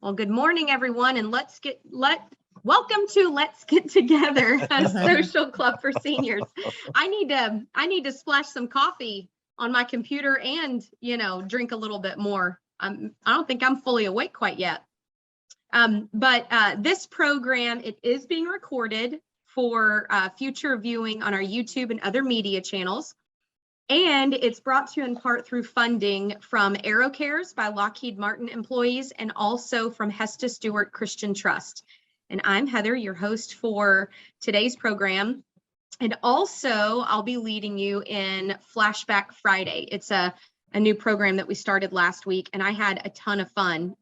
Well, good morning, everyone, and welcome to Let's Get Together, a social club for seniors. I need to splash some coffee on my computer and, drink a little bit more. I don't think I'm fully awake quite yet. But this program, it is being recorded for future viewing on our YouTube and other media channels. And it's brought to you in part through funding from AeroCares by Lockheed Martin employees and also from Hesta Stewart Christian Trust. And I'm Heather, your host for today's program. And also I'll be leading you in Flashback Friday. It's a new program that we started last week and I had a ton of fun.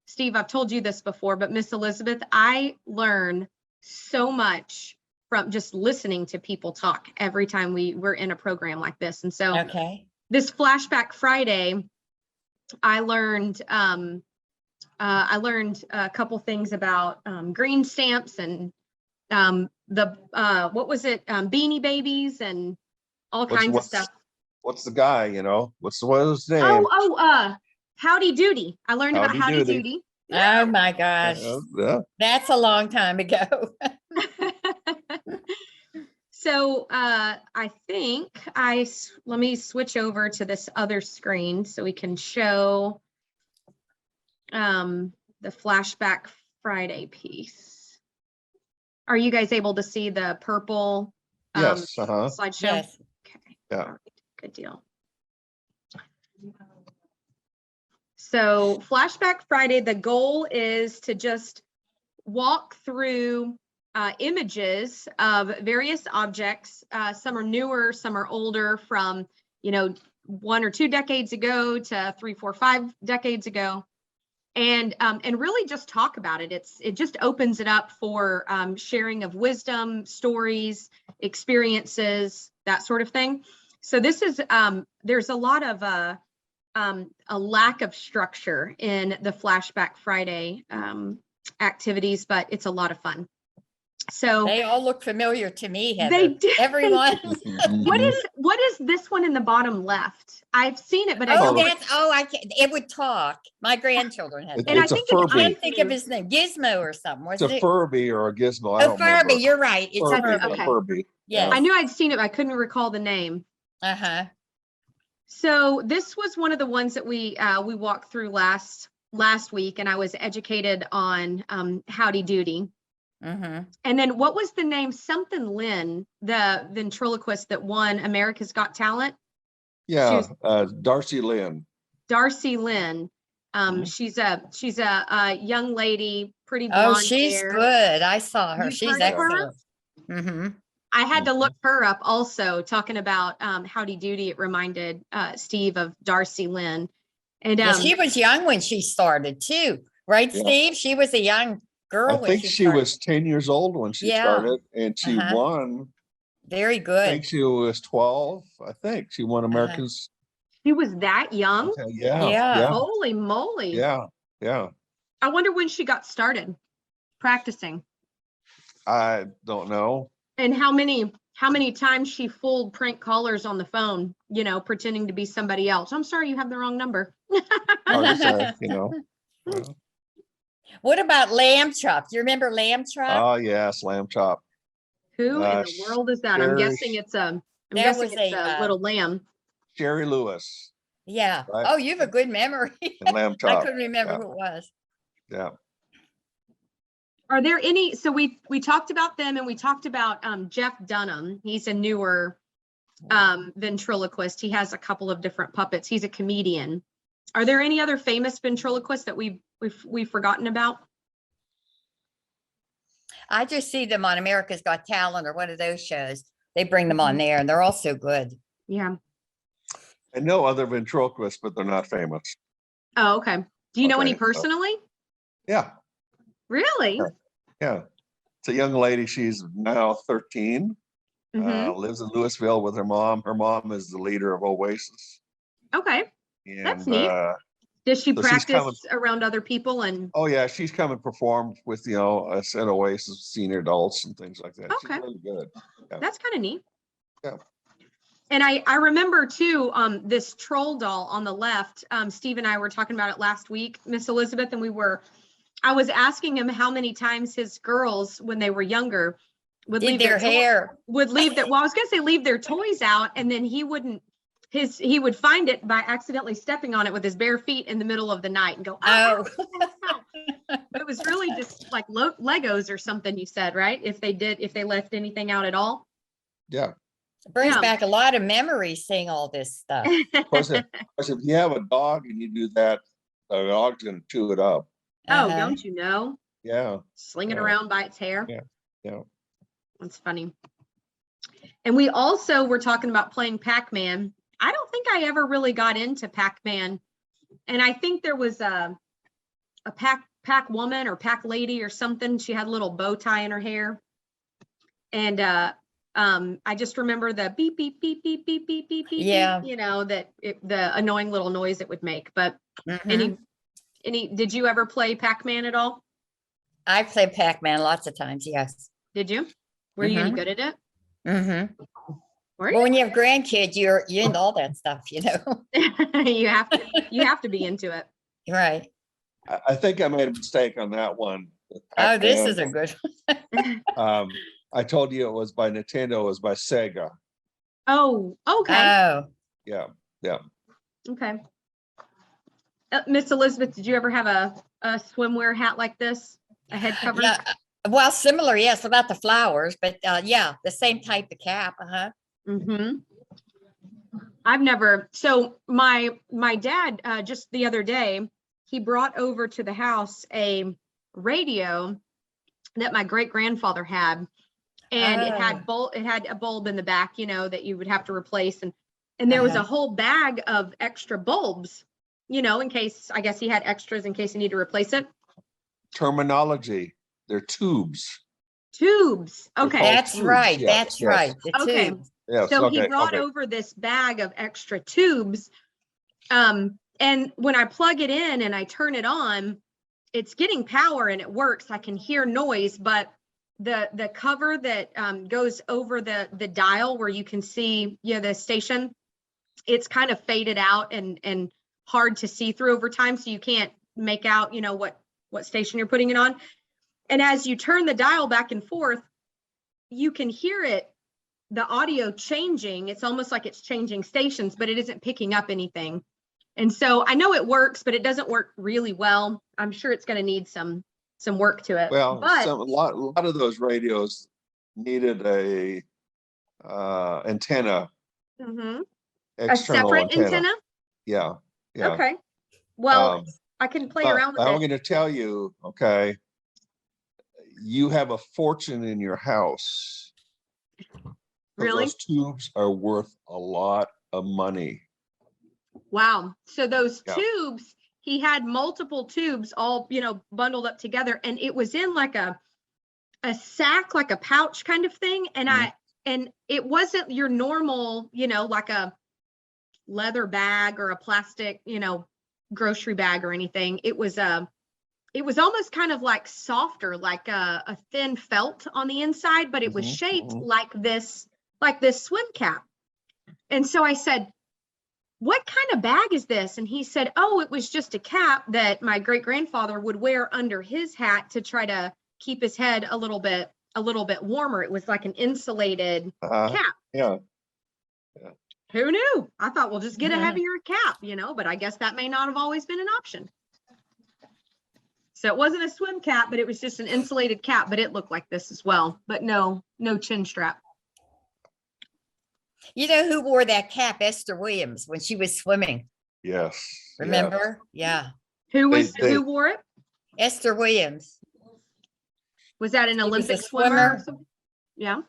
Steve, I've told you this before, but Miss Elizabeth, I learn so much from just listening to people talk every time we're in a program like this. And so this Flashback Friday, I learned a couple things about green stamps and what was it, Beanie Babies and all kinds of stuff. What's the guy, what's his name? Howdy Doody. I learned about Howdy Doody. Oh my gosh. Yeah. That's a long time ago. So I think let me switch over to this other screen so we can show the Flashback Friday piece. Are you guys able to see the purple slideshow? Yes. Okay. Yeah. All right. Good deal. So Flashback Friday, the goal is to just walk through images of various objects. Some are newer, some are older, from 1 or 2 decades ago to 3, 4, 5 decades ago, and really just talk about it. It just opens it up for sharing of wisdom, stories, experiences, that sort of thing. So this is there's a lot of a lack of structure in the Flashback Friday activities, but it's a lot of fun. So they all look familiar to me, Heather. They do. Everyone. What is this one in the bottom left? I've seen it, but I can't. It would talk. My grandchildren have. And It's I a Furby. I can't think of his name. Gizmo or something. It's a Furby or a Gizmo. I don't Furby. remember. You're right. It's Furby. a Furby. Okay. Furby. Yes. I knew I'd seen it, but I couldn't recall the name. So this was one of the ones that we walked through last week, and I was educated on Howdy Doody. And then what was the name? Something Lynn, the ventriloquist that won America's Got Talent. Yeah, Darcy Lynn. Darcy Lynn. She's a young lady, pretty blonde. Oh, she's hair. Good. I saw her. She's heard of her? excellent. I had to look her up also, talking about Howdy Doody. It reminded Steve of Darcy Lynn. And she was young when she started too, right, Steve? She was a young girl. I think she was 10 years old when she started, and she won. Very good. I think she was 12. I think she won America's. She was that young? Yeah. Holy moly. Yeah. I wonder when she got started practicing. I don't know. And how many times she fooled prank callers on the phone, pretending to be somebody else. I'm sorry, you have the wrong number. What about Lamb Chop? Do you remember Lamb Chop? Oh yes, Lamb Chop. Who in the world is that? I'm guessing it's a little lamb. Jerry Lewis. Yeah. Right? Oh, you have a good memory. And Lamb Chop. I couldn't remember who it was. Yeah. Are there any? So we talked about them, and we talked about Jeff Dunham. He's a newer ventriloquist. He has a couple of different puppets. He's a comedian. Are there any other famous ventriloquists that we've forgotten about? I just see them on America's Got Talent or one of those shows. They bring them on there, and they're all so good. Yeah. I know other ventriloquists, but they're not famous. Oh, okay. Do you know any personally? Yeah. Really? Yeah. It's a young lady. She's now 13. Lives in Louisville with her mom. Her mom is the leader of Oasis. Okay. And, that's neat. Does she practice around other people? And oh yeah, she's come and performed with us at Oasis, senior adults and things like that. Okay. She's really good. Yeah. That's kind of neat. Yeah. And I remember too, this troll doll on the left, Steve and I were talking about it last week, Miss Elizabeth, and I was asking him how many times his girls, when they were younger, would Did leave their hair. would leave that. Well, I was gonna say leave their toys out, and then he wouldn't. He would find it by accidentally stepping on it with his bare feet in the middle of the night and go, oh. But it was really just like Legos or something. You said, right? If they left anything out at all. Yeah. It brings Yeah. back a lot of memories seeing all this stuff. Of course, if you have a dog and you do that, the dog's gonna chew it up. Oh, Uh-huh. don't you know? Yeah. Sling it Yeah. around by its hair. Yeah. Yeah. That's funny. And we also were talking about playing Pac-Man. I don't think I ever really got into Pac-Man. And I think there was a Pac woman or Pac lady or something. She had a little bow tie in her hair. And I just remember the beep, beep, beep, beep, beep, beep, beep, beep, Yeah. you know, the annoying little noise it would make. But Mhm. did you ever play Pac-Man at all? I played Pac-Man lots of times, yes. Did you? Were you any good at it? Mm-hmm. Were Well, when you have grandkids, you're into all that stuff, you know. you have to be into it. Right. I think I made a mistake on that one. Oh, this Pac-Man. is a good one. I told you it was by Nintendo, it was by Sega. Oh, okay. Oh, Yeah. Yeah. Okay. Miss Elizabeth, did you ever have a swimwear hat like this? A head cover? yeah. Well, similar, yes, without the flowers, but yeah, the same type of cap. Uh-huh. Mm-hmm. I've never. So my dad, just the other day, he brought over to the house a radio that my great grandfather had, and it had a bulb in the back, you know, that you would have to replace, and there was a whole bag of extra bulbs, you know, in case, I guess he had extras in case he needed to replace it. Terminology. They're tubes. Tubes. They're Okay. called That's tubes. right. Yes, That's yes, right. The Okay. tubes. Yes. So Okay. he brought Okay. over this bag of extra tubes. And when I plug it in and I turn it on, it's getting power and it works. I can hear noise, but the cover that goes over the dial where you can see, you know, the station, it's kind of faded out and hard to see through over time. So you can't make out, you know, what station you're putting it on. And as you turn the dial back and forth, you can hear it, the audio changing. It's almost like it's changing stations, but it isn't picking up anything. And so I know it works, but it doesn't work really well. I'm sure it's going to need some work to it. Well, but a lot of those radios needed a antenna, a external separate antenna. Yeah. Yeah. Okay. Well, I can play around with I'm it. going to tell you, okay, you have a fortune in your house. Really? Those tubes are worth a lot of money. Wow. So those Yeah. tubes, he had multiple tubes all, you know, bundled up together, and it was in like a sack, like a pouch kind of thing. And and it wasn't your normal, you know, like a leather bag or a plastic, you know, grocery bag or anything. It was almost kind of like softer, like a thin felt on the inside, but it was shaped like this swim cap. And so I said, what kind of bag is this? And he said, oh, it was just a cap that my great grandfather would wear under his hat to try to keep his head a little bit warmer. It was like an insulated cap. Yeah. Who knew? I thought, well, just get a heavier cap, you know, but I guess that may not have always been an option. So it wasn't a swim cap, but it was just an insulated cap, but it looked like this as well, but no chin strap. You know who wore that cap? Esther Williams, when she was swimming. Yes. Remember? Yeah. Who They- wore it? Esther Williams. Was that an was a Olympic swimmer? or swimmer. something? Yeah.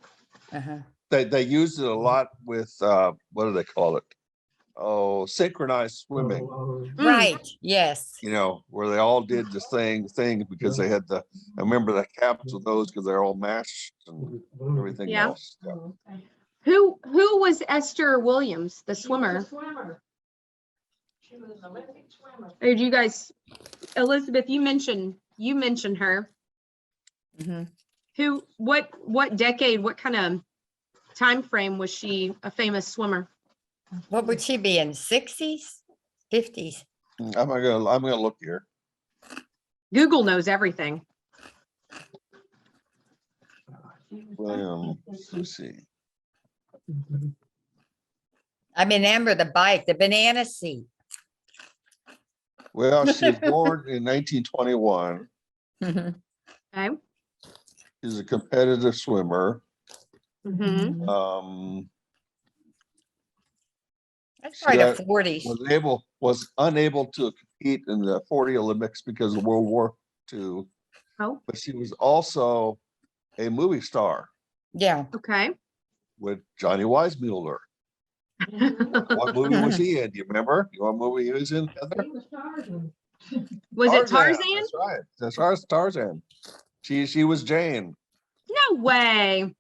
Uh-huh. They used it a lot with what do they call it? Oh, synchronized swimming. Right. Yes. You know, where they all did the same thing because they had I remember the caps with those because they're all matched and everything Yeah. else. Yeah. Who was Esther Williams, the swimmer? She was an Olympic swimmer. Or did you guys, Elizabeth, you mentioned her. Mhm. What decade, what kind of time frame was she a famous swimmer? What would she be in 60s, 50s? I'm gonna look here. Google knows everything. William Susie. I remember the bike, the banana seat. Well, she was born in 1921. Mhm. Okay. She's a competitive swimmer. Mm-hmm. That's She probably the got- 40s. was unable to compete in the 40 Olympics because of World War II, Oh, but she was also a movie star Yeah. okay. with Johnny Weissmuller. What movie was he in? Do you remember? You know what movie he was in, Heather? He was Tarzan. Was it Tarzan? That's right. That's right. Tarzan. She was Jane. No way.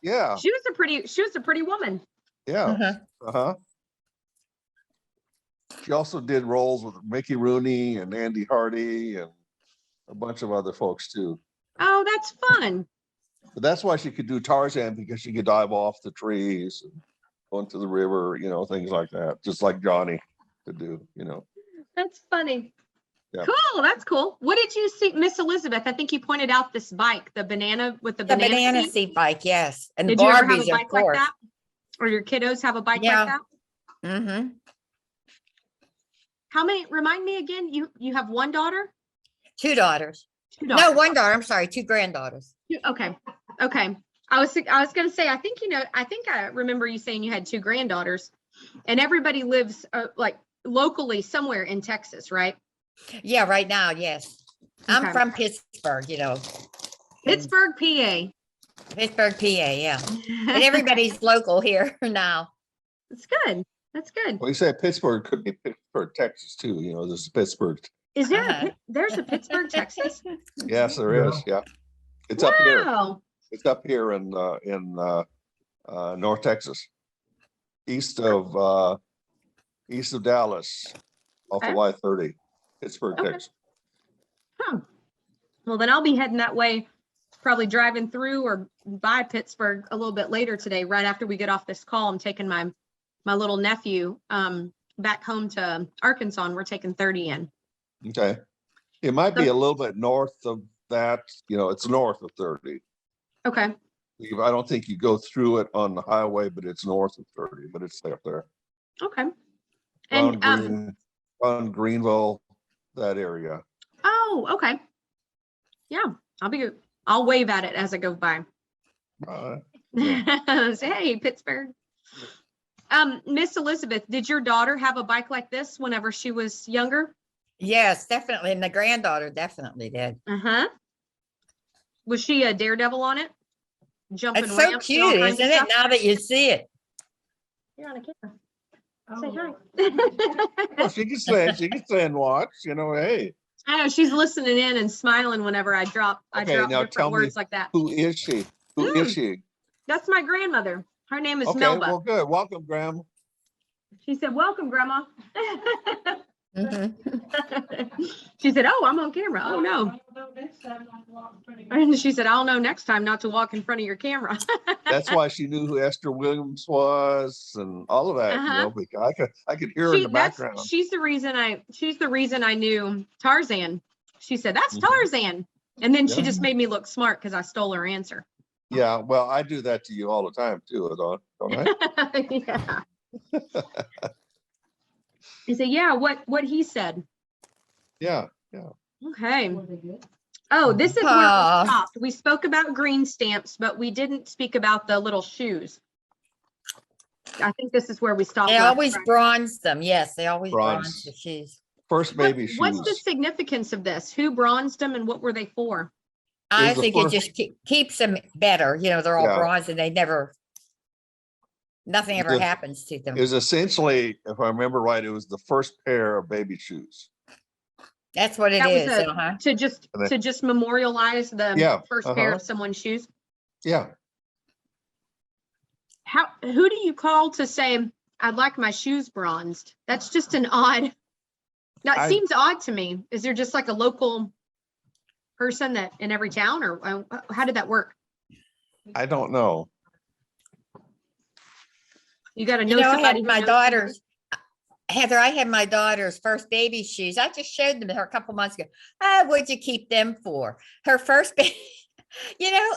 Yeah. She was a pretty woman. Yeah. Uh-huh. Uh-huh. She also did roles with Mickey Rooney and Andy Hardy and a bunch of other folks too. Oh, that's fun. But that's why she could do Tarzan, because she could dive off the trees and go into the river, things like that, just like Johnny could do, That's funny. Yeah. Cool. That's cool. What did you see, Miss Elizabeth? I think you pointed out this bike, the banana with the The banana banana seat. seat bike, yes. And the Did you ever have a Barbies, of bike like course. that? Or your kiddos have a bike Yeah. like that? Mm-hmm. How many? Remind me again. You have one daughter? 2 daughters. Two No, daughters. 1 daughter. I'm sorry, 2 granddaughters. Okay. Okay. I was gonna say, I think I remember you saying you had 2 granddaughters, and everybody lives like locally somewhere in Texas, right? Yeah, right now, yes. I'm Okay. from Pittsburgh, Pittsburgh, PA. Pittsburgh, PA, yeah. And everybody's local here now. That's good. That's good. Well, you say Pittsburgh, could be Pittsburgh, Texas too, there's Pittsburgh. Is there Uh-huh. there's a Pittsburgh, Texas? Yes, there is. Yeah. It's up here. Wow. It's up here in North Texas, east of Dallas, off Okay. of I-30, Pittsburgh, Okay. Texas. Huh. Well, then I'll be heading that way, probably driving through or by Pittsburgh a little bit later today, right after we get off this call. I'm taking my little nephew back home to Arkansas, and we're taking 30 in. Okay. It might be a little bit north of that, it's north of 30. Okay. I don't think you go through it on the highway, but it's north of 30, but it's up there. Okay. Around And around Greenville, that area. oh, okay. Yeah, I'll wave at it as I go by. Say, hey, Pittsburgh. Miss Elizabeth, did your daughter have a bike like this whenever she was younger? Yes, definitely. And the granddaughter definitely did. Uh-huh. Was she a daredevil on it? Jumping It's so ramps and all cute, kinds isn't of it? stuff? Now that you see it. You're on a camera. Oh, Say hi. Well, she can say and watch, hey, I know she's listening in and smiling whenever I drop Okay, now different tell me- words like that. who is she? Who is she? That's my grandmother. Her name is Okay, Melba. well, good. Welcome, Graham. She said, "Welcome, Grandma." Mhm. She said, "Oh, I'm on camera. Oh no." And she said, "I'll know next time not to walk in front of your camera." That's why she knew who Esther Williams was and all of that, Uh-huh. because I could hear her in the background. She's the reason I knew Tarzan. She said, "That's Mhm. Tarzan." And then she Yeah. just made me look smart because I stole her answer. Yeah, well, I do that to you all the time too, don't I? Yeah. He said, "Yeah, what he said." Yeah. Okay. Oh, this is where Aw. we stopped. We spoke about green stamps, but we didn't speak about the little shoes. I think this is where we stopped. They last always time. bronze them. Yes, they always Bronze. bronze the shoes. First baby shoes. What's the significance of this? Who bronzed them and what were they for? I was the think it first- just keeps them better. They're all Yeah. bronze and nothing ever The- happens to them. It was essentially, if I remember right, it was the first pair of baby shoes. That's what it That was is. a- Uh-huh. To just memorialize the Yeah, first pair uh-huh. of someone's shoes. Yeah. Who do you call to say, "I'd like my shoes bronzed"? That's just an odd. That I- seems odd to me. Is there just like a local person that in every town, or how did that work? I don't know. You got to You know know, I somebody had who my knows somebody. daughter's, Heather, I had my daughter's first baby shoes. I just showed them to her a couple months ago. Ah, what'd you keep them for? Her first baby,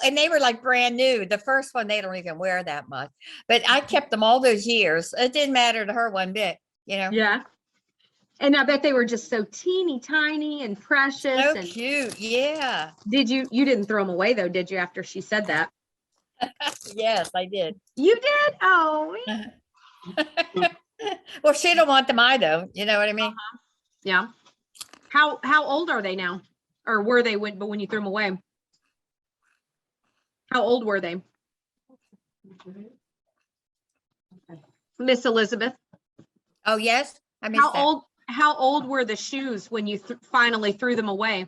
and they were like brand new. The first one, they don't even wear that much. But I kept them all those years. It didn't matter to her one bit. Yeah. And I bet they were just so teeny tiny and precious. So And cute. Yeah. you didn't throw them away though, did you, after she said that? Yes, I did. You did? Oh, Well, she don't want them either. You know what I mean? yeah. How old are they now? Or were they when you threw them away? How old were they? Miss Elizabeth, Oh, yes. I missed that. how old were the shoes when you finally threw them away?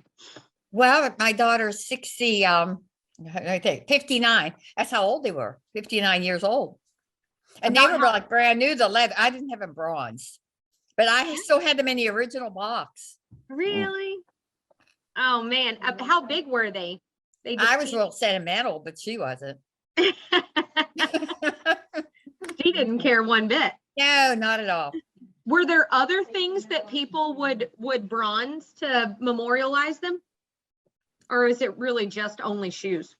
Well, my daughter's 60, I think 59. That's how old they were. 59 years old. And they About were like brand new, the leather. I didn't have them bronze, but I still had them in the original box. Really? Oh man, how big were they? They I was just real sentimental, but she wasn't. she didn't care one bit. No, not at all. Were there other things that people would bronze to memorialize them? Or is it really just only shoes?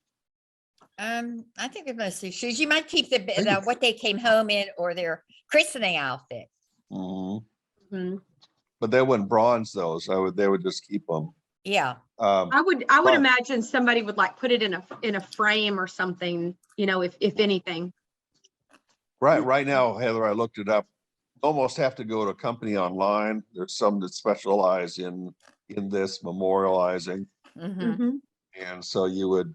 I think it's mostly shoes. You might keep the what they came home in or their christening outfit. Mhm. Mhm. But they wouldn't bronze those. They would just keep them. Yeah. I would But- imagine somebody would like put it in a frame or something, if anything. Right now, Heather, I looked it up. Almost have to go to a company online. There's some that specialize in this memorializing. Mhm. Mhm. And so you would,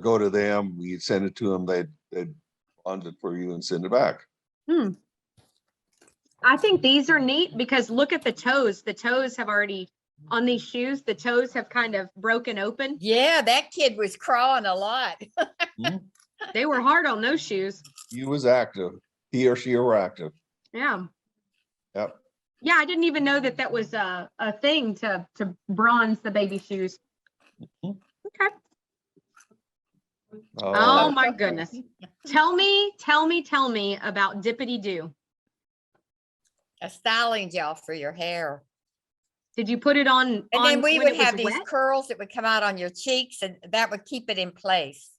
go to them, you'd send it to them, they'd bond it for you and send it back. I think these are neat because look at the toes. The toes have already on these shoes. The toes have kind of broken open. Yeah, that kid was crawling a lot. They were hard on those shoes. He was active. He or she were active. Yeah. Yep. Yeah, I didn't even know that was a thing to bronze the baby shoes. Mhm. Okay. Oh, Oh my goodness. Tell me about Dippity Doo. A styling gel for your hair. Did you put it on? And then we when would it was have these wet? curls that would come out on your cheeks and that would keep it in place.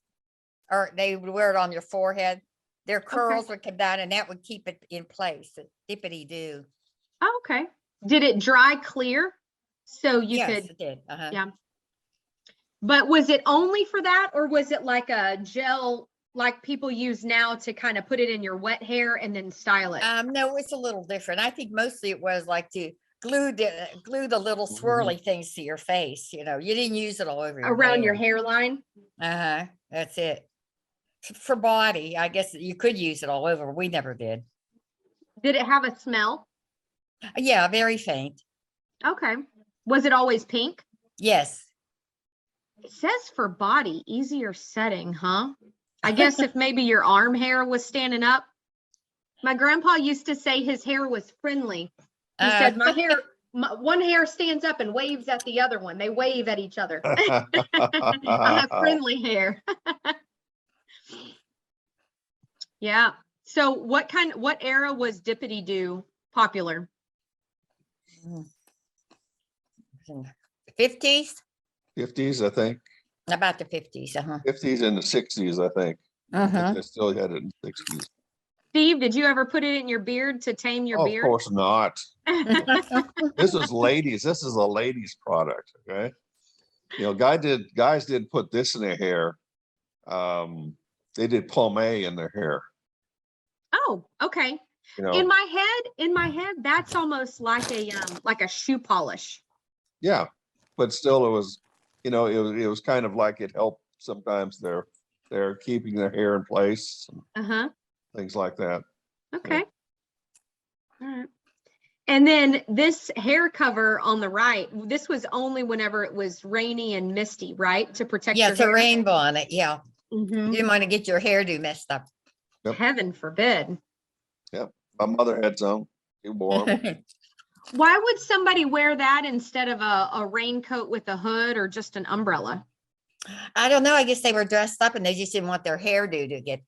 Or they would wear it on your forehead. Their curls would come down and that would keep it in place. Dippity do. Oh, okay. Did it dry clear? So you Yes, could, it did. yeah. But was it only for that, or was it like a gel like people use now to kind of put it in your wet hair and then style it? No, it's a little different. I think mostly it was like to glue the little swirly things to your face. You didn't use it all over your Around your hairline? That's it. For body, I guess you could use it all over. We never did. Did it have a smell? Yeah, very faint. Okay. Was it always pink? Yes. It says for body, easier setting, huh? I guess if maybe your arm hair was standing up. My grandpa used to say his hair was friendly. He said, my hair, one hair stands up and waves at the other one. They wave at each other. I have friendly hair. Yeah. So what era was Dippity Doo popular? 50s? 50s, I think. About the 50s. 50s and the 60s, I think. They still had it in the 60s. Steve, did you ever put it in your beard to tame your Oh, beard? of course not. This is ladies. This is a ladies' product. Okay. Guys did put this in their hair. They did pomade in their hair. Oh, okay. In my head, that's almost like a shoe polish. Yeah, but still, it was, it was kind of like it helped sometimes. They're keeping their hair in place, and things like that. Okay. All right. And then this hair cover on the right, this was only whenever it was rainy and misty, right? To protect Yeah, your it's a hair. rainbow on it. Yeah. Mhm. You didn't want to get your hairdo messed up. Yep. Heaven forbid. My mother had some. She wore 'em. Why would somebody wear that instead of a raincoat with a hood or just an umbrella? I don't know. I guess they were dressed up and they just didn't want their hairdo to get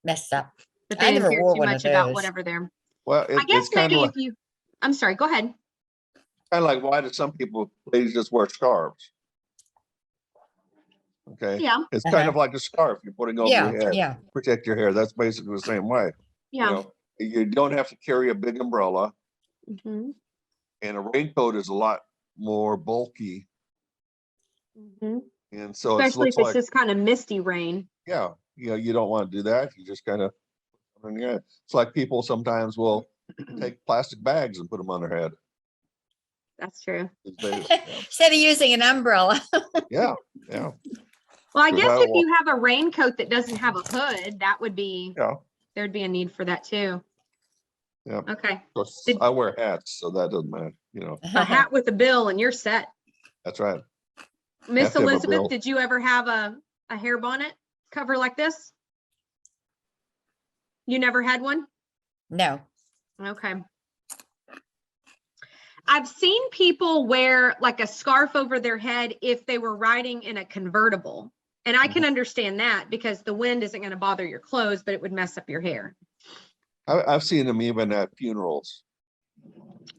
messed up. but I they didn't never care wore too one of much about those. whatever they're. Well, I guess it's kind maybe of if you, I'm sorry, go ahead. like why do some people ladies just wear scarves? Okay, Yeah, it's kind Uh-huh. of like a scarf you're putting over Yeah, your head, yeah. protect your hair. That's basically the same way. You yeah. know, you don't have to carry a big umbrella, Mhm, and a raincoat is a lot more bulky, mhm. and so it Especially looks if it's like, just kind of misty rain. yeah, you don't want to do that. You just kind of, yeah, it's like people sometimes will take plastic bags and put them on their head That's true. these days. Yeah, Instead of using an umbrella. yeah, yeah. Well, I 'Cause guess I if will- you have a raincoat that doesn't have a hood, that would be, yeah, there'd be a need for that too. yeah. Okay. Of course, Did- I wear hats, so that doesn't matter. A hat with a bill and you're set. That's right. Miss Have to have a Elizabeth, bill. did you ever have a hair bonnet cover like this? You never had one? No. Okay. I've seen people wear like a scarf over their head if they were riding in a convertible. And I can understand that because the wind isn't going to bother your clothes, but it would mess up your hair. I've seen them even at funerals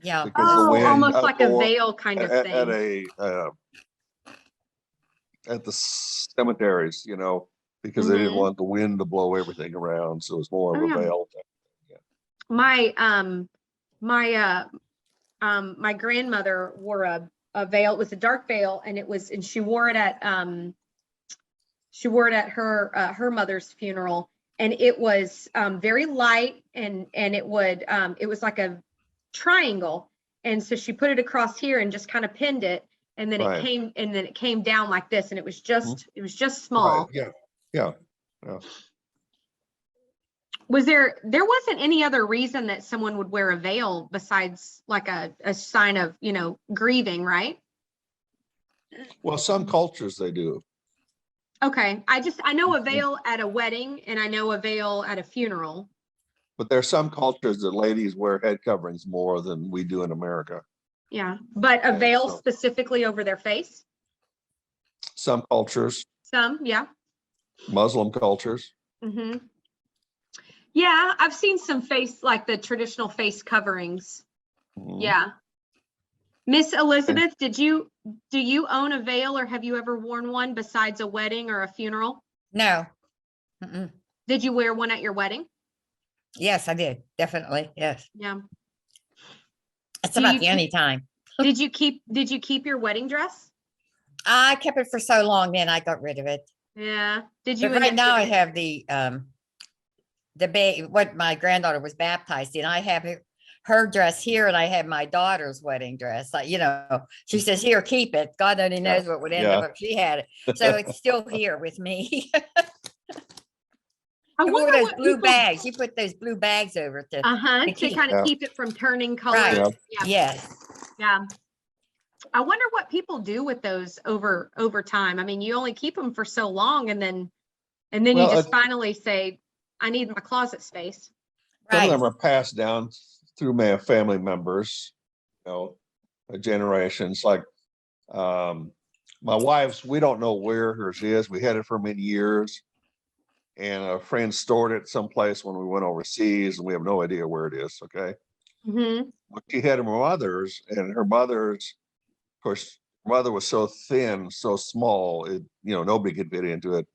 Yeah. because the Oh, wind almost like a outdoor veil kind of at thing. at the cemeteries, because they didn't Mhm. want the wind to blow everything around, so it's more of Oh, a yeah. veil. My my grandmother wore a veil. It was a dark veil, and she wore it at her mother's funeral, and it was very light, and it was like a triangle, and so she put it across here and just kind of pinned it, and then Right. it came down like this, and it was just Right. small. Yeah. There wasn't any other reason that someone would wear a veil besides like a sign of, grieving, right? Well, some cultures they do, Okay. I know a veil at a wedding and I know a veil at a funeral. but there's some cultures that ladies wear head coverings more than we do in America. Yeah. But a Yeah, veil so- specifically over their face? Some cultures, Some, yeah. Muslim cultures. Hmm. Yeah, I've seen some like the traditional face coverings. Mhm. Yeah. Miss Elizabeth, do you own a veil or have you ever worn one besides a wedding or a funeral? No. Mm-mm. Did you wear one at your wedding? Yes, I did. Definitely. Yes. Yeah. That's Do about you the only time. Did you keep your wedding dress? I kept it for so long, then I got rid of it. Yeah. Did you But end right up now I giving it- have what my granddaughter was baptized in. I have her dress here, and I have my daughter's wedding dress. Like, she says, "Here, keep it." God only knows what would end up if she had it. So it's still here with me. I I wore wonder those what blue people, bags. You put those blue bags over to. to keep- kind of Yeah. keep it from turning color. Right. Yeah. Yeah. Yes. Yeah. I wonder what people do with those over time. I mean, you only keep them for so long and then you Well, just finally say, I need my closet space. Some Right. of them are passed down through my family members, generations. Like my wife's, we don't know where hers is. We had it for many years, and a friend stored it someplace when we went overseas, and we have no idea where it is. Okay, Mm-hmm. but she had her mother's, and her mother's, of course, her mother was so thin, so small, nobody could fit into it.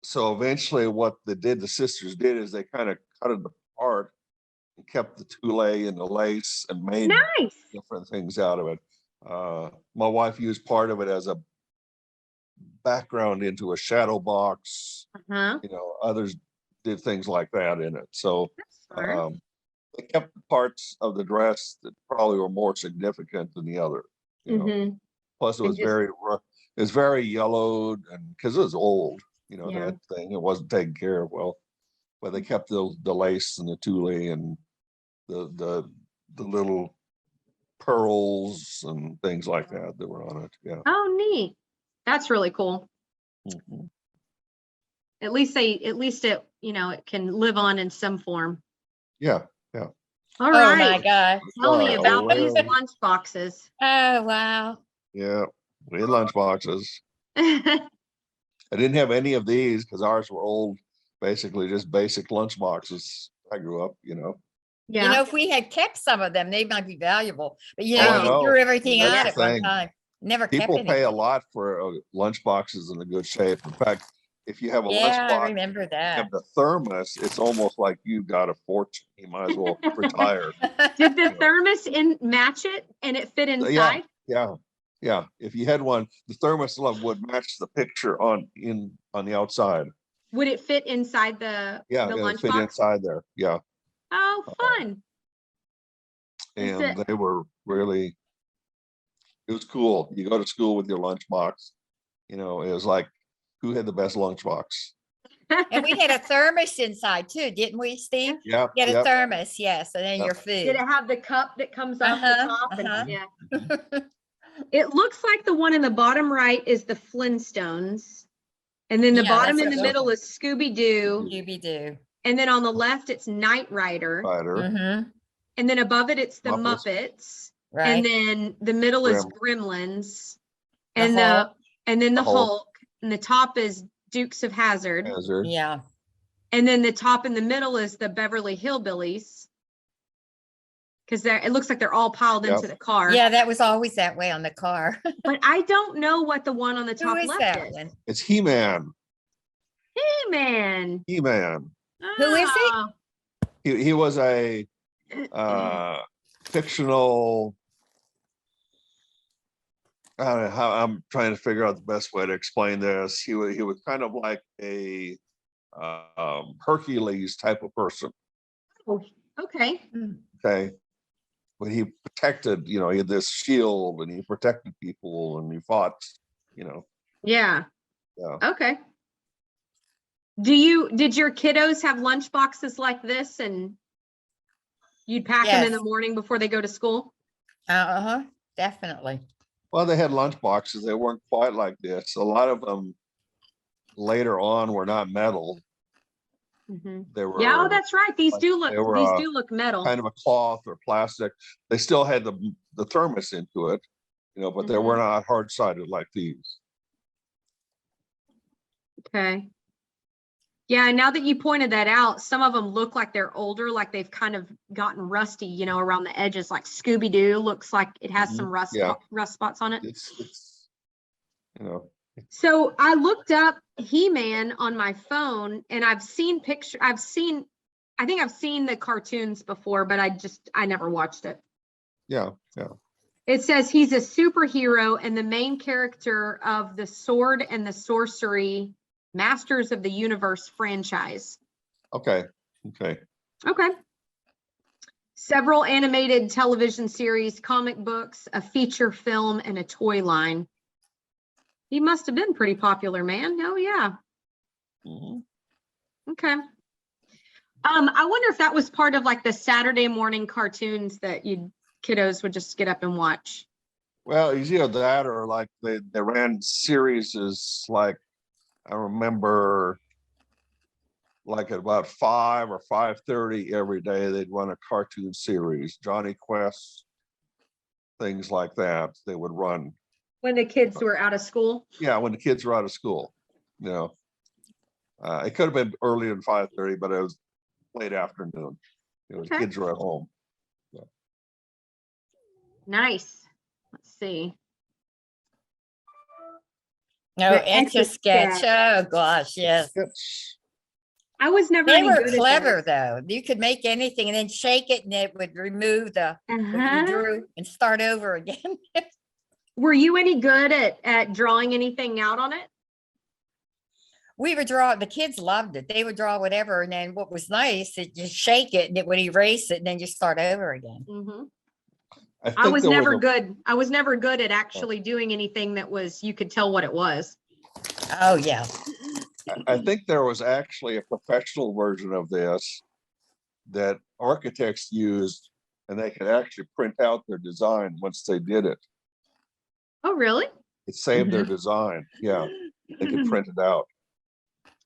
So eventually, what the sisters did is they kind of cut it apart and kept the tulle and the lace and made Nice. different things out of it. My wife used part of it as a background into a shadow box. Uh-huh. Others did things like that in it. So That's smart. they kept the parts of the dress that probably were more significant than the other. Mm-hmm. Plus, it And was just- very yellowed, and because it was old, Yeah. that thing, it wasn't taken care of well. But they kept the lace and the tulle and the little pearls and things like that were on it. Yeah. Oh, neat. That's really cool. Mhm. At least it, it can live on in some form. Yeah. All Oh right. my God. Tell me Oh, about these well. lunch boxes. Oh wow. Yeah. We had lunch boxes. I didn't have any of these because ours were old basically just basic lunch boxes. I grew up, You know, Yeah. if we had kept some of them, they might be valuable. But Oh, I we know. threw everything That's out the at one thing. time. Never kept People pay a anything. lot for lunch boxes in a good shape. In fact, if you have a Yeah, I lunchbox, remember you that. have the thermos, it's almost like you got a fortune. You might as well retire. Did the You know. thermos match it and it fit inside? Yeah. If you had one, the thermos would match the picture on the outside. Would it fit inside the Yeah, it would fit lunchbox? inside there. Yeah. Oh, fun. Is And it- they were really, it was cool. You go to school with your lunchbox. You know, it was like, who had the best lunchbox? And we had a thermos inside too, didn't we, Steve? Yeah. You had a Yep. thermos, yes, and then Yep. your Did food. it have the cup that comes off the Uh-huh, top? And uh-huh. yeah. It looks like the one in the bottom right is the Flintstones. And then the Yeah, bottom that's in the what middle she- is Scooby-Doo. Scooby-Doo. And then on the left, it's Knight Rider. Spider. Mm-hmm. And then above it, it's the Muppets. Muppets. Right. And then the middle is Gremlins. Gremlins. The And Hulk. then the The Hulk. Hulk. And the top is Dukes of Hazzard. Hazard. Yeah. And then the top in the middle is the Beverly Hillbillies. Because it looks like they're all piled Yep. into the car. Yeah, that was always that way on the car. But I don't know what the one on the Who top is left that is. one? It's He-Man. He-Man. He-Man. Who is he? Ah. He was a fictional. I don't know how I'm trying to figure out the best way to explain this. He was kind of like a Hercules type of person. Oh, okay. Okay, but he protected. You know, he had this shield, and he protected people, and he fought. You know. Yeah. Yeah. Okay. Did your kiddos have lunch boxes like this and you'd pack them in the Yes. morning before they go to school? Uh-huh, definitely. Well, they had lunch boxes. They weren't quite like this. A lot of them later on were not metal. They were. Yeah, oh, that's right. These like, do look they were, these do look metal. kind of a cloth or plastic. They still had the thermos into it, you know, but they were not hard sided like these. Okay. Yeah, and now that you pointed that out, some of them look like they're older, like they've kind of gotten rusty, you know, around the edges, like Scooby-Doo looks like it has some rust Yeah. rust spots on it. It's you know. So I looked up He-Man on my phone and I think I've seen the cartoons before, but I never watched it. Yeah. It says he's a superhero and the main character of the Sword and the Sorcery Masters of the Universe franchise. Okay. Okay. Several animated television series, comic books, a feature film, and a toy line. He must have been pretty popular, man. Oh, yeah. Mhm. Okay. I wonder if that was part of like the Saturday morning cartoons that kiddos would just get up and watch. Well, either that or like they ran series like I remember like at about 5 or 5:30 every day they'd run a cartoon series, Johnny Quest, things like that. They would run. When the kids were out of school? Yeah, when the kids were out of school, you know. It could have been earlier than 5:30, but it was late afternoon. You know, the kids were at home. Yeah. Nice. Let's see. No, The Etch-a-Sketch. Oh gosh, yes. I was never They any were good at clever though. You could make anything and then shake it and it would remove that. what Uh-huh. you drew and start over again. Were you any good at drawing anything out on it? We would draw, the kids loved it. They would draw whatever. And then what was nice, it just shake it and it would erase it and then just start over again. Mm-hmm. I I was there never a- good. I was never good at actually doing anything that you could tell what it was. Oh, yeah. I think there was actually a professional version of this that architects used, and they could actually print out their design once they did it. Oh, really? It saved their design. Yeah, they could print it out.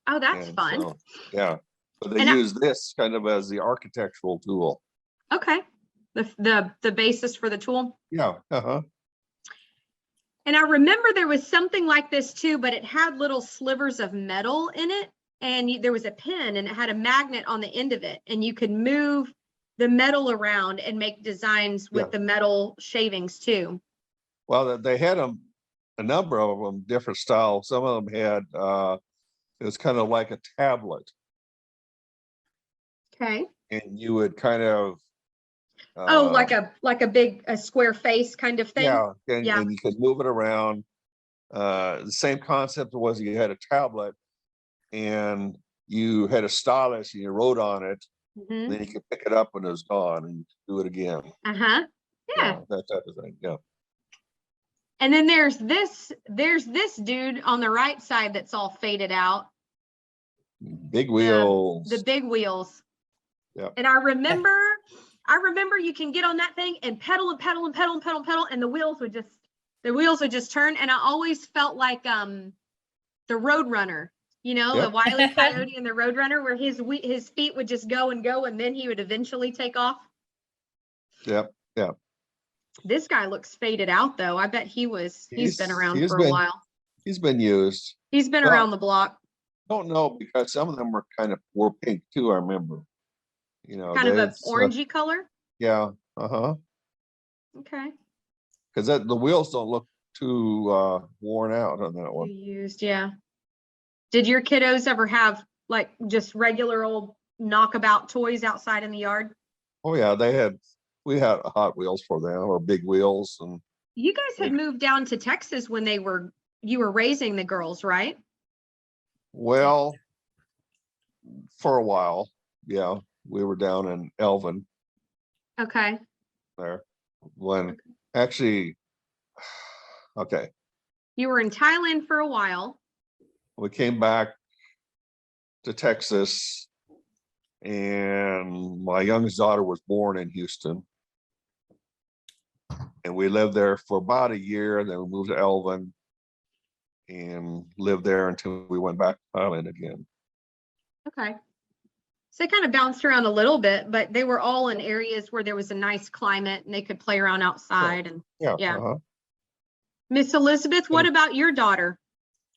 Oh, that's And fun. so, yeah, so they And I- use this kind of as the architectural tool. Okay. The basis for the tool. Yeah. Uh-huh. And I remember there was something like this too, but it had little slivers of metal in it. and there was a pin and it had a magnet on the end of it, and you could move the metal around and make designs with Yeah. the metal shavings too. Well, they had them, a number of them, different styles. Some of them had, it was kind of like a tablet, Okay. and you would kind of. Oh, like a square face kind of thing. Yeah, Yeah. and you could move it around. The same concept was you had a tablet and you had a stylus and you wrote on it, Mhm. then you could pick it up when it was gone and you could do it again. Uh-huh. Yeah. That type of thing. Yeah. And then there's this dude on the right side that's all faded out. Big wheels. The big wheels. Yeah. And I remember you can get on that thing and pedal and pedal and pedal and pedal and pedal, and the wheels would just turn. And I always felt like the Roadrunner, you know, Yep. the Wile E. Coyote and the Roadrunner, where his feet would just go and go, and then he would eventually take off. Yep. Yeah. This guy looks faded out though. I bet he's been around he's for been- a while. He's been used. He's been well, around the block. Don't know, because some of them were pink too, I remember. You know, Kind of an orangey color. Yeah. Uh-huh. Okay. Because the wheels don't look too worn out on that one. You used, yeah. Did your kiddos ever have like just regular old knockabout toys outside in the yard? Oh yeah, we had Hot Wheels for them, or big wheels, and You guys had moved down to Texas when you were raising the girls, right? well, for a while, yeah, we were down in Elvin Okay. there when actually, okay, You were in Thailand for a while. we came back to Texas, and my youngest daughter was born in Houston, and we lived there for about a year, and then we moved to Elvin and lived there until we went back to Thailand again. Okay. So they kind of bounced around a little bit, but they were all in areas where there was a nice climate and they could play around outside. And Yeah. Yeah. Uh-huh. Miss Elizabeth, what about your daughter?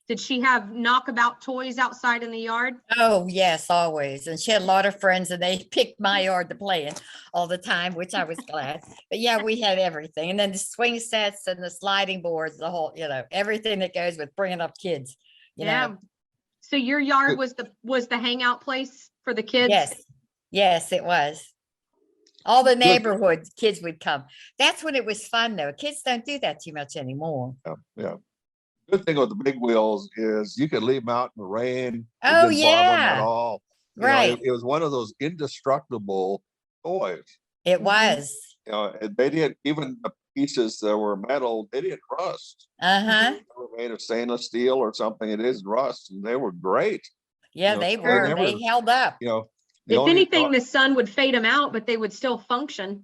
Did she have knockabout toys outside in the yard? Oh, yes, always. And she had a lot of friends and they picked my yard to play in all the time, which I was glad. But yeah, we had everything. And then the swing sets and the sliding boards, the whole, everything that goes with bringing up kids. You know. So your yard was the hangout place for the kids? Yes, yes, it was. All the neighborhood kids would come. That's when it was fun, though. Kids don't do that too much anymore. Yeah, yeah. Good thing with the big wheels is you could leave them out in the rain. It Oh, didn't bother 'em at yeah. all. You know, Right. it was one of those indestructible toys. It was. You know, and they didn't, even the pieces that were metal, they didn't rust. Uh-huh. They were made of stainless steel or something. It isn't rust, and they were great. Yeah, know, they they were. never- They held up. You know, the If only- anything, the sun would fade them out, but they would still function.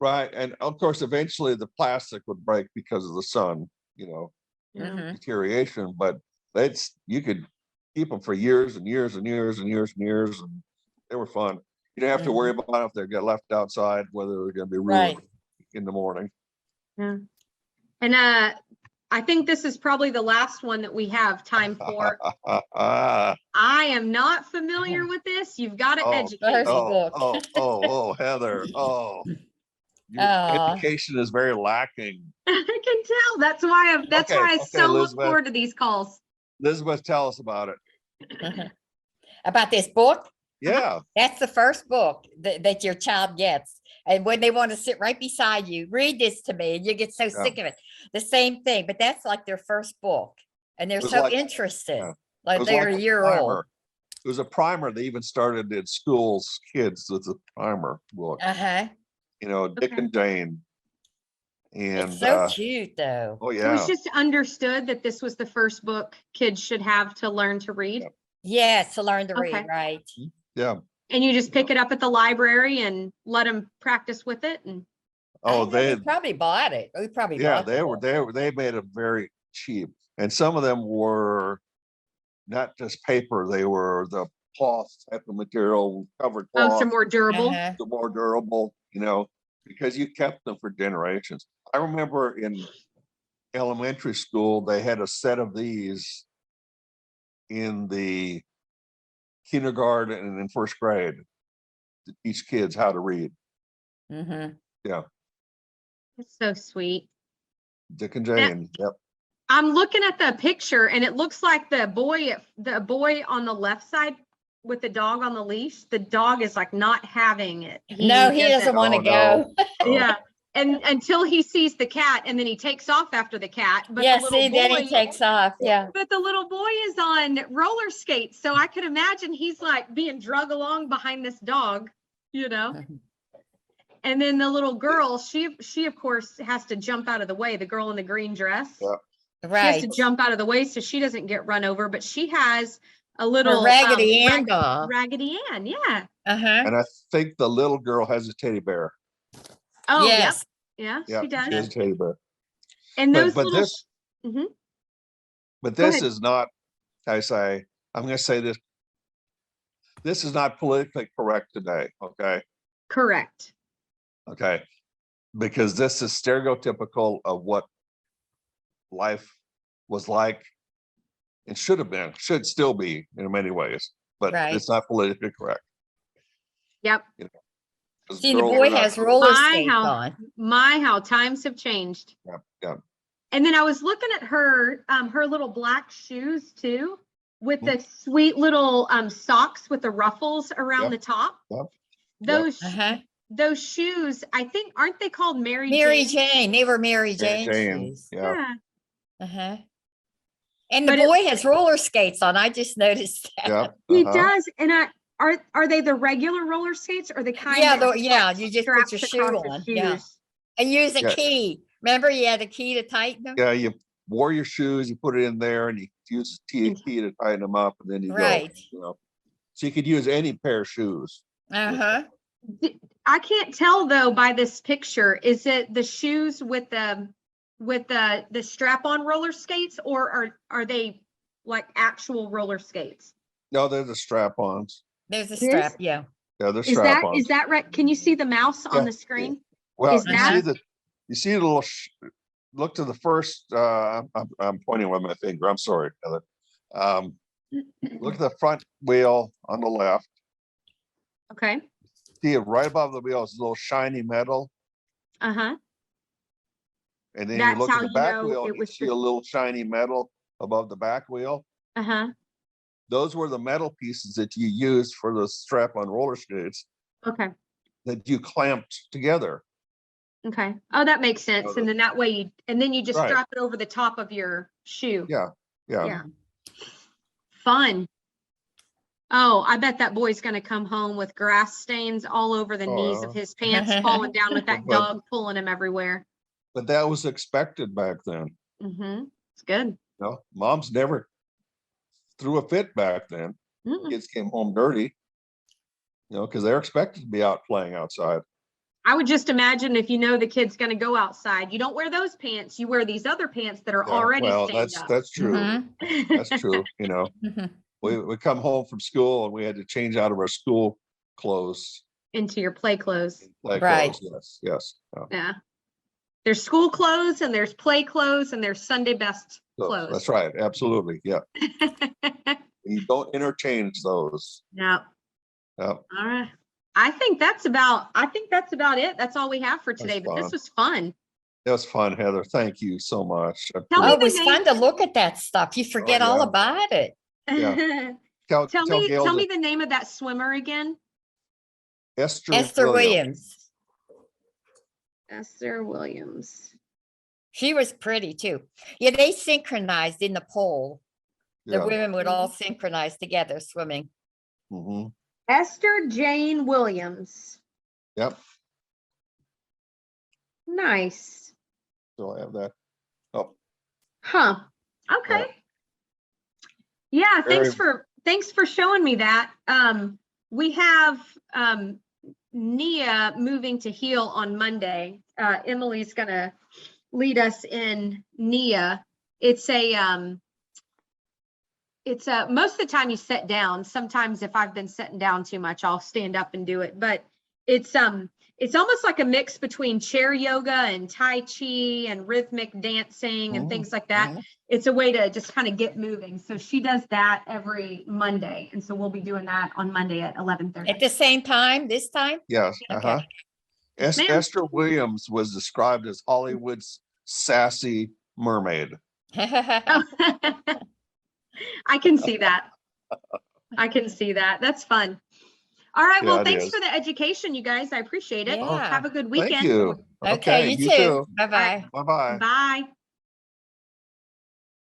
right, and of course, eventually the plastic would break because of the sun. You know, Mhm. deterioration, but you could keep them for years and years and years and years and years, and they were fun. You didn't have to worry about if they got left outside, whether they're going to be ruined Right. in the morning. Yeah. And I think this is probably the last one that we have time for. I am not familiar with this. You've got to Oh, educate me. oh, Heather, your Aw. education is very lacking. I can tell. That's why I Okay, so look Elizabeth. forward to these calls. Elizabeth, tell us about it. About this book? Yeah, That's the first book that your child gets. And when they want to sit right beside you, read this to me, and you get so sick of it. The same thing, but that's like their first book. And they're was so like- interested, yeah. It like was they're like a year old. primer. It was a primer. They even started in schools, kids with a primer book. Uh-huh. You know, Dick Okay. and Jane. And It's so cute, though. oh So yeah, it's just understood that this was the first book kids should have to learn to read. Yep. Yes, to learn to read, Okay. right? yeah. And you just pick it up at the library and let them practice with it. And Oh, We probably bought it. We probably yeah, bought the book. they made it very cheap, and some of them were not just paper; they were the cloth type of material, covered cloth, some more durable. Uh-huh. the more durable. You know, because you kept them for generations. I remember in elementary school they had a set of these in the kindergarten and in first grade to teach kids how to read. Mhm. Yeah, It's so sweet. Dick and Jane. Yep. I'm looking at the picture and it looks like the boy on the left side with the dog on the leash, the dog is like not having it. No, he doesn't want to Oh, no. go. Yeah. And until he sees the cat and then he takes off after the cat. But Yeah, the little see, then he boy, takes off. Yeah. but the little boy is on roller skates. So I could imagine he's like being drug along behind this dog, you know? Mhm. And then the little girl, she of course has to jump out of the way, the girl in the green dress. Yeah. She has Right. to jump out of the way so she doesn't get run over, but she has a Her little Raggedy Ann doll. Raggedy Ann, yeah. Uh-huh. And I think the little girl has a teddy bear. Oh, yep. Yes. Yeah, Yeah, she does. she has a teddy bear. And But- those but little this- Mhm. But Go this ahead. is not, I'm going to say this. This is not politically correct today. Okay. Correct. Okay. Because this is stereotypical of what life was like and should have been, should still be in many ways, but Right. it's not politically correct. Yep. 'Cause See, the girls boy are not- has roller My, skates how on. how times have changed. Yeah, yeah. And then I was looking at her little black shoes too, with Mhm. the sweet little socks with the ruffles around Yep. the top. Yep. Uh-huh. Those shoes, I think, aren't they called Mary Mary Jane? Jane. They were Mary Mary Jane Jane, shoes. yeah. Yeah. Uh-huh. And the But it- boy has roller skates on. I just noticed that. Yeah. He uh-huh. does. And are they the regular roller skates or the kind Yeah, that yeah, like, you just put your straps shoe across the on, yeah. shoes? And use a Yeah. key. Remember, you had a key to tighten them? Yeah, you wore your shoes, you put it in there, and you use the key to tighten them up, and then you Right. go. You know, so you could use any pair of shoes. Uh-huh. I can't tell though by this picture, is it the shoes with the strap-on roller skates, or are they like actual roller skates? No, they're the strap-ons. There's a This- strap, yeah. Yeah, they're Is strap-ons. that right? Can you see the mouse on Yeah, the screen? Well, is you that- see the little. Look to the first. I'm pointing with my finger. I'm sorry, Heather. Look at the front wheel on the left. Okay. See it right above the wheel is a little shiny metal, Uh-huh. and then That's you look how at the you back know wheel. it And you was see a little shiny metal above the back wheel. Uh-huh. Those were the metal pieces that you used for the strap-on roller skates Okay. that you clamped together. Okay. Oh, that makes sense. the- And then that way you just Right. strap it over the top of your shoe. Yeah, yeah. Yeah. Fun. Oh, I bet that boy's gonna come home with grass stains all over the knees of Oh. his pants, falling down with that But- dog pulling him everywhere. But that was expected back then. Mm-hmm. It's good. You know, moms never threw a fit back then. Mm-mm. Kids came home dirty. You know, because they're expected to be out playing outside. I would just imagine if you know the kid's gonna go outside, you don't wear those pants, you wear these other pants that are Yeah, already well, stained that's true. Mhm. That's true. You know, Mhm. we come home from school and we had to change out of our school clothes. Into your play clothes. Play Right. clothes. Yes. Yeah. Yeah. There's school clothes and there's play clothes and there's Sunday best So, clothes. that's right. Absolutely. Yeah. You don't interchange those. No. Yeah. All right. I think that's about it. That's all we have for today, but this fun. was fun. That was fun, Heather. Thank you so much. I Tell me Oh, appreciate it was the fun to look at that stuff. You forget all yeah. about it. Yeah. Tell Tell Gail me that the name of that swimmer again. Esther Williams. Esther Williams. She was pretty too. Yeah, they synchronized in the pole. The Yeah. women would all synchronize together swimming. Mhm. Esther Jane Williams. Yep. Nice. Still have that. Oh, Huh. Okay. Yeah, thanks for showing me that. We have Nia moving to Heel on Monday. Emily's gonna lead us in Nia. It's most of the time you sit down. Sometimes if I've been sitting down too much, I'll stand up and do it. But it's it's almost like a mix between chair yoga and Tai Chi and rhythmic dancing and things like that. It's a way to just kind of get moving. So she does that every Monday. And so we'll be doing that on Monday at 11:30. At the same time, this time? Yes. Okay. Ma'am. Esther Williams was described as Hollywood's sassy mermaid. I can see that. I can see that. That's fun. All right. Yeah, Well, it thanks is. for the education, you guys. I appreciate it. Yeah. Have a good Thank weekend. you. Okay, you too. Bye-bye. Bye-bye. Bye.